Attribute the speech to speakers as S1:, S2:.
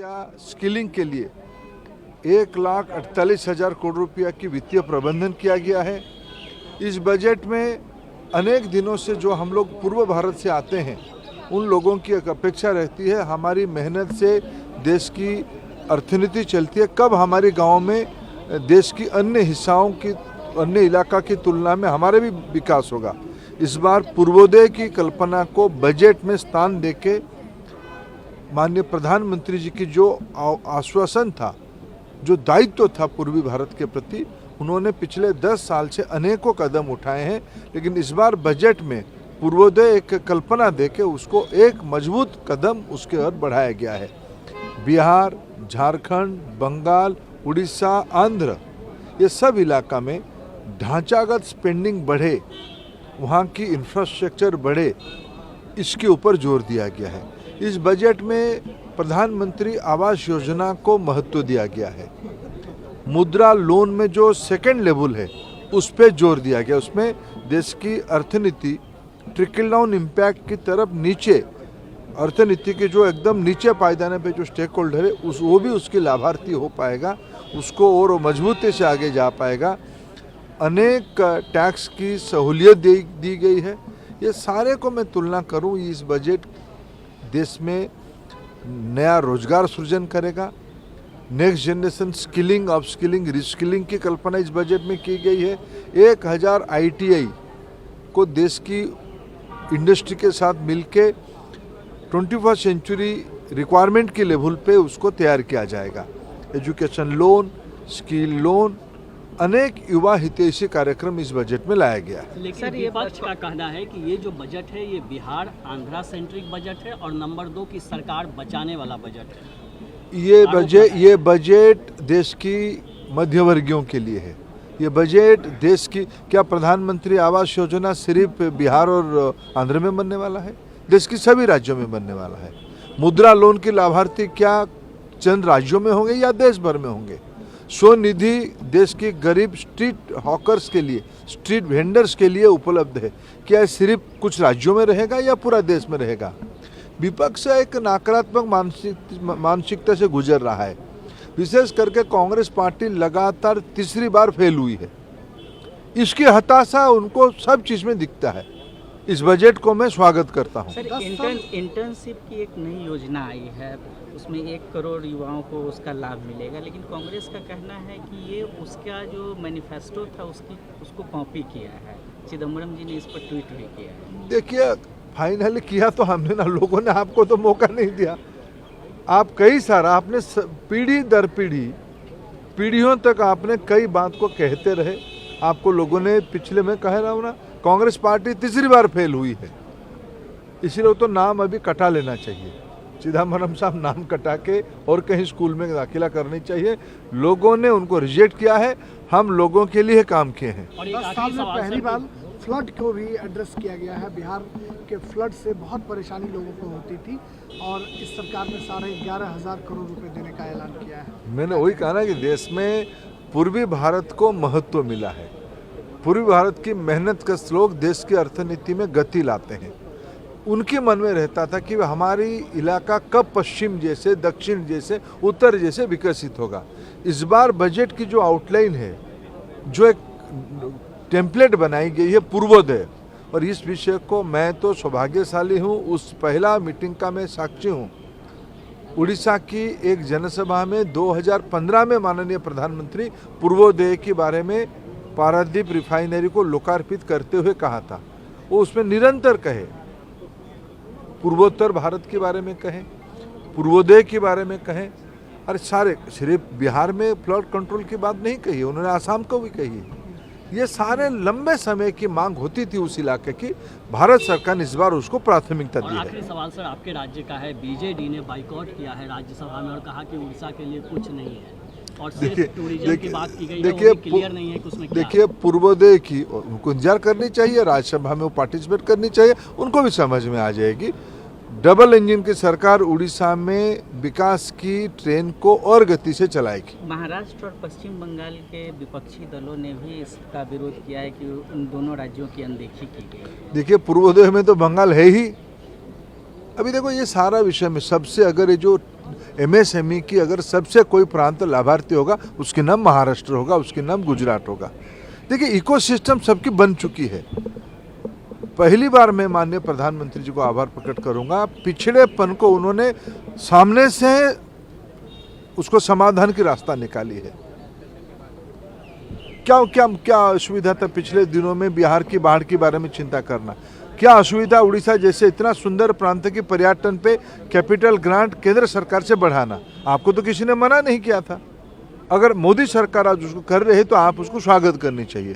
S1: या स्किलिंग के लिए 1,48,000 करोड़ रुपया की वित्तीय प्रबंधन किया गया है। इस बजट में अनेक दिनों से जो हम लोग पूर्व भारत से आते हैं उन लोगों की एक अपेक्षा रहती है, हमारी मेहनत से देश की अर्थनीति चलती है, कब हमारे गांव में देश की अन्य हिस्साओं की अन्य इलाका की तुलना में हमारे भी विकास होगा। इस बार पूर्वोदय की कल्पना को बजट में स्थान देके माननीय प्रधानमंत्री जी की जो आश्वासन था, जो दायित्व था पूर्वी भारत के प्रति, उन्होंने पिछले 10 साल से अनेकों कदम उठाए हैं, लेकिन इस बार बजट में पूर्वोदय एक कल्पना देके उसको एक मजबूत कदम उसके ओर बढ़ाया गया है। बिहार, झारखंड, बंगाल, उड़ीसा, आंध्र, ये सब इलाका में ढांचागत स्पेंडिंग बढ़े, वहाँ की इंफ्रास्ट्रक्चर बढ़े, इसके ऊपर जोर दिया गया है। इस बजट में प्रधानमंत्री आवास योजना को महत्व दिया गया है। मुद्रा लोन में जो सेकेंड लेवल है उस पर जोर दिया गया। उसमें देश की अर्थनीति ट्रिकल डाउन इम्पैक्ट की तरफ नीचे, अर्थनीति के जो एकदम नीचे पायदाने पे जो स्टेक होल्डर है वो भी उसके लाभार्थी हो पाएगा, उसको और मजबूती से आगे जा पाएगा। अनेक टैक्स की सहूलियत दी गई है। ये सारे को मैं तुलना करूं, इस बजट देश में नया रोजगार सृजन करेगा। Next generation skilling, upskilling, reskilling की कल्पना इस बजट में की गई है। 1000 ITI को देश की इंडस्ट्री के साथ मिलके 21st सेंचुरी रिक्वायरमेंट के लेवल पे उसको तैयार किया जाएगा। एजुकेशन लोन, स्किल लोन, अनेक युवा हितैषी कार्यक्रम इस बजट में लाया गया है।
S2: लेकिन विपक्ष का कहना है कि ये जो बजट है ये बिहार आंध्रा सेंट्रिक बजट है और नंबर 2 की सरकार बचाने वाला बजट है।
S1: ये बजट देश की मध्यवर्गीयों के लिए है। ये बजट देश की, क्या प्रधानमंत्री आवास योजना सिर्फ बिहार और आंध्र में बनने वाला है? देश की सभी राज्यों में बनने वाला है। मुद्रा लोन के लाभार्थी क्या चंद राज्यों में होंगे या देश भर में होंगे? स्वनिधि देश के गरीब स्ट्रीट हॉकर्स के लिए, स्ट्रीट वेंडर्स के लिए उपलब्ध है। क्या सिर्फ कुछ राज्यों में रहेगा या पूरा देश में रहेगा? विपक्ष एक नकारात्मक मानसिकता से गुजर रहा है। विशेष करके कांग्रेस पार्टी लगातार तीसरी बार फेल हुई है। इसकी हताशा उनको सब चीज में दिखता है। इस बजट को मैं स्वागत करता हूं।
S3: सर, इंटर्नशिप की एक नई योजना आई है, उसमें 1 करोड़ युवाओं को उसका लाभ मिलेगा, लेकिन कांग्रेस का कहना है कि ये उसका जो मैनिफेस्टो था उसको कॉपी किया है। चिदम्बरम जी ने इस पर ट्वीट भी किया है।
S1: देखिए, फाइनली किया तो हमने ना, लोगों ने आपको तो मौका नहीं दिया। आप कई सारा आपने पीढ़ी दर पीढ़ियों तक आपने कई बात को कहते रहे। आपको लोगों ने पिछले में कह रहा हूँ ना, कांग्रेस पार्टी तीसरी बार फेल हुई है, इसीलिए तो नाम अभी कटा लेना चाहिए। चिदम्बरम साहब नाम कटा के और कहीं स्कूल में दाखिला करनी चाहिए। लोगों ने उनको रिजेक्ट किया है, हम लोगों के लिए काम किए हैं।
S4: 10 साल में पहली बार फ्लड को भी एड्रेस किया गया है। बिहार के फ्लड से बहुत परेशानी लोगों को होती थी और इस सरकार ने 11,500 करोड़ रुपए देने का ऐलान किया है।
S1: मैंने वही कहा ना कि देश में पूर्वी भारत को महत्व मिला है। पूर्वी भारत की मेहनत का लोग देश की अर्थनीति में गति लाते हैं। उनके मन में रहता था कि हमारी इलाका कब पश्चिम जैसे, दक्षिण जैसे, उत्तर जैसे विकसित होगा। इस बार बजट की जो आउटलाइन है, जो एक टेम्पलेट बनाई गई है पूर्वोदय, और इस विषय को मैं तो सौभाग्यशाली हूँ, उस पहला मीटिंग का मैं साक्षी हूँ। उड़ीसा की एक जनसभा में 2015 में माननीय प्रधानमंत्री पूर्वोदय के बारे में पारादीप रिफाइनरी को लोकार्पित करते हुए कहा था। वो उसमें निरंतर कहे, पूर्वोत्तर भारत के बारे में कहें, पूर्वोदय के बारे में कहें। अरे सारे, सिर्फ बिहार में फ्लड कंट्रोल की बात नहीं कही, उन्होंने आसाम को भी कही। ये सारे लंबे समय की मांग होती थी उस इलाके की। भारत सरकार ने इस बार उसको प्राथमिकता दी है।
S2: आखिरी सवाल सर आपके राज्य का है। बीजेडी ने बाइकॉट किया है राज्यसभा में और कहा कि उड़ीसा के लिए कुछ नहीं है और सिर्फ टूरिज्म की बात की गई है, वो क्लियर नहीं है कि उसमें क्या है।
S1: देखिए, पूर्वोदय की उनको इंतजार करनी चाहिए, राज्यसभा में वो पार्टिसिपेट करनी चाहिए, उनको भी समझ में आ जाएगी। डबल इंजन की सरकार उड़ीसा में विकास की ट्रेन को और गति से चलाएगी।
S3: महाराष्ट्र और पश्चिम बंगाल के विपक्षी दलों ने भी इसका विरोध किया है कि उन दोनों राज्यों की अनदेखी की गई।
S1: देखिए, पूर्वोदय में तो बंगाल है ही। अभी देखो, ये सारा विषय में सबसे, अगर ये जो MSME की अगर सबसे कोई प्रांत लाभार्थी होगा, उसके नाम महाराष्ट्र होगा, उसके नाम गुजरात होगा। देखिए, इकोसिस्टम सबकी बन चुकी है। पहली बार मैं माननीय प्रधानमंत्री जी को आभार प्रकट करूंगा, पिछड़ेपन को उन्होंने सामने से उसको समाधान की रास्ता निकाली है। क्या असुविधा था पिछले दिनों में बिहार की बाढ़ के बारे में चिंता करना? क्या असुविधा उड़ीसा जैसे इतना सुंदर प्रांत के पर्यटन पे कैपिटल ग्रांट केंद्र सरकार से बढ़ाना? आपको तो किसी ने मना नहीं किया था। अगर मोदी सरकार आज उसको कर रही है तो आप उसको स्वागत करनी चाहिए।